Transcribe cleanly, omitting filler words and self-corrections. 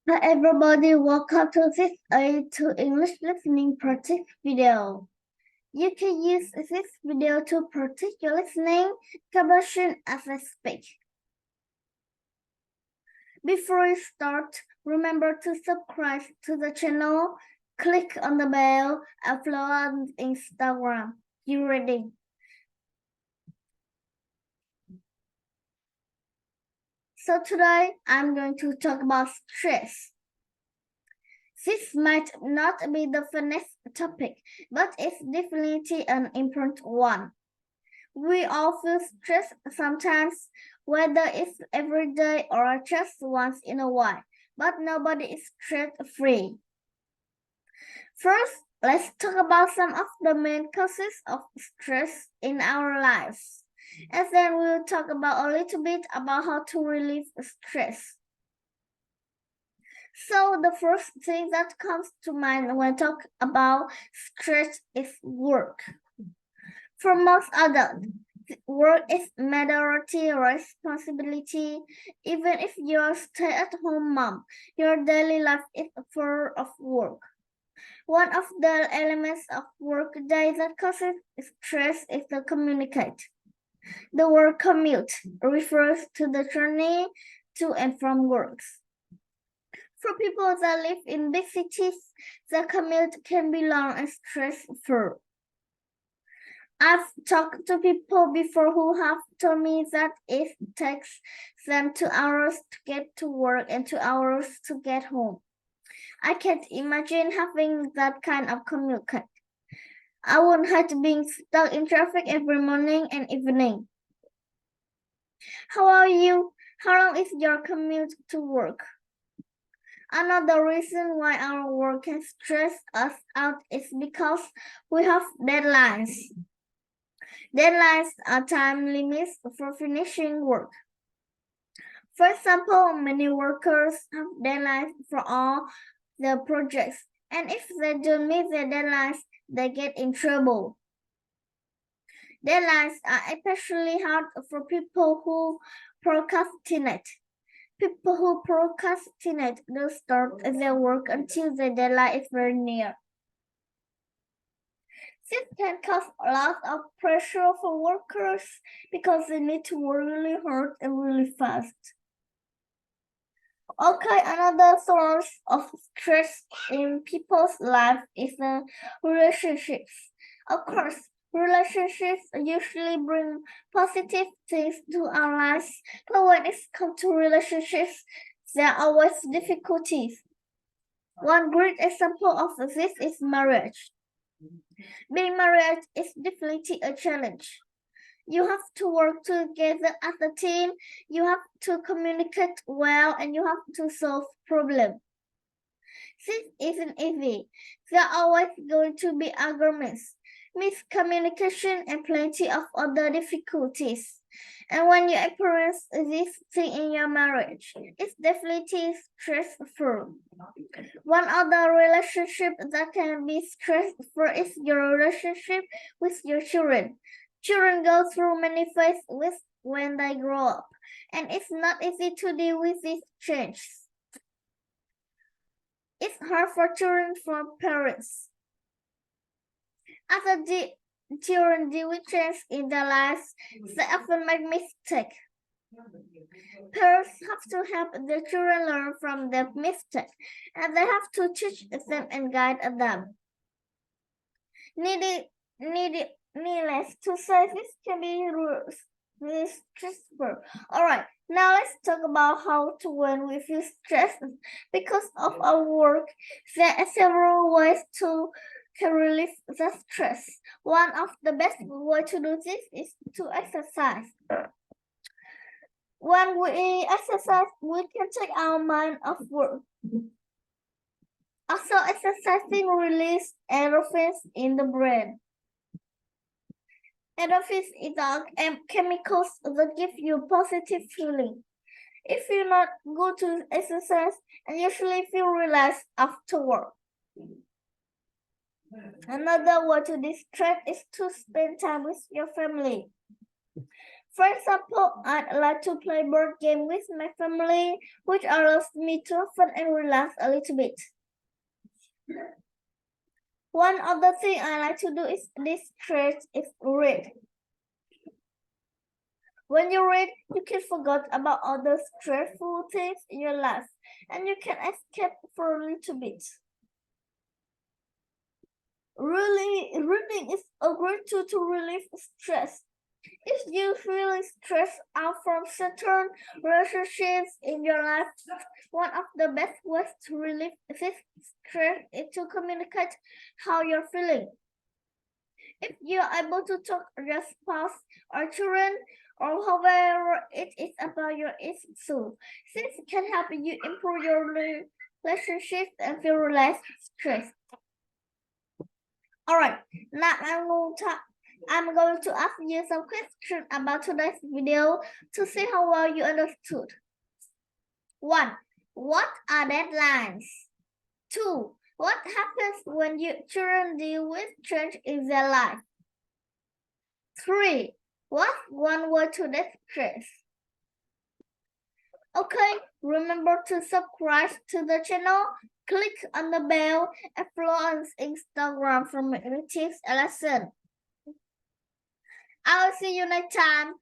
Hi everybody, welcome to this to English listening practice video. You can use this video to practice your listening comprehension as I speak. Before you start, remember to subscribe to the channel, click on the bell, and follow on Instagram. You ready? So today I'm going to talk about stress. This might not be the funniest topic, but it's definitely an important one. We all feel stressed sometimes, whether it's every day or just once in a while, but nobody is stress-free. First, let's talk about some of the main causes of stress in our lives. And then we'll talk about a little bit about how to relieve stress. So the first thing that comes to mind when I talk about stress is work. For most adults, work is majority responsibility. Even if you're a stay-at-home mom, your daily life is full of work. One of the elements of workday that causes stress is the communicate. The word commute refers to the journey to and from work. For people that live in big cities, the commute can be long and stressful. I've talked to people before who have told me that it takes them 2 hours to get to work and 2 hours to get home. I can't imagine having that kind of commute. I wouldn't hate being stuck in traffic every morning and evening. How are you? How long is your commute to work? Another reason why our work can stress us out is because we have deadlines. Deadlines are time limits for finishing work. For example, many workers have deadlines for all their projects, and if they don't meet their deadlines, they get in trouble. Deadlines are especially hard for people who procrastinate. People who procrastinate don't start their work until the deadline is very near. This can cause a lot of pressure for workers because they need to work really hard and really fast. Okay, another source of stress in people's life is the relationships. Of course, relationships usually bring positive things to our lives, but when it comes to relationships, there are always difficulties. One great example of this is marriage. Being married is definitely a challenge. You have to work together as a team, you have to communicate well, and you have to solve problems. This isn't easy. There are always going to be arguments, miscommunication, and plenty of other difficulties. And when you experience this thing in your marriage, it's definitely stressful. One other relationship that can be stressful is your relationship with your children. Children go through many phases when they grow up, and it's not easy to deal with these changes. It's hard for children from parents. After the children deal with change in their lives, they often make mistakes. Parents have to help their children learn from their mistakes, and they have to teach them and guide them. Needless to say, this can be really stressful. Alright, now let's talk about how to when we feel stressed because of our work. There are several ways to relieve the stress. One of the best ways to do this is to exercise. When we exercise, we can take our mind off work. Also, exercising releases endorphins in the brain. Endorphins are chemicals that give you positive feeling. If you not go to exercise, and usually feel relaxed afterward. Another way to distract is to spend time with your family. For example, I'd like to play board game with my family, which allows me to have fun and relax a little bit. One other thing I like to do is distress is read. When you read, you can forget about all the stressful things in your life, and you can escape for a little bit. Reading is a great tool to relieve stress. If you feel stressed out from certain relationships in your life, one of the best ways to relieve this stress is to communicate how you're feeling. If you're able to talk to your spouse or children, or however it is about your issue, this can help you improve your relationships and feel less stressed. All right, now I'm going to ask you some questions about today's video to see how well you understood. 1. What are deadlines? 2. What happens when your children deal with change in their life? 3. What's one way to distress? Okay, remember to subscribe to the channel, click on the bell, and follow on Instagram for my tips and lessons. I will see you next time.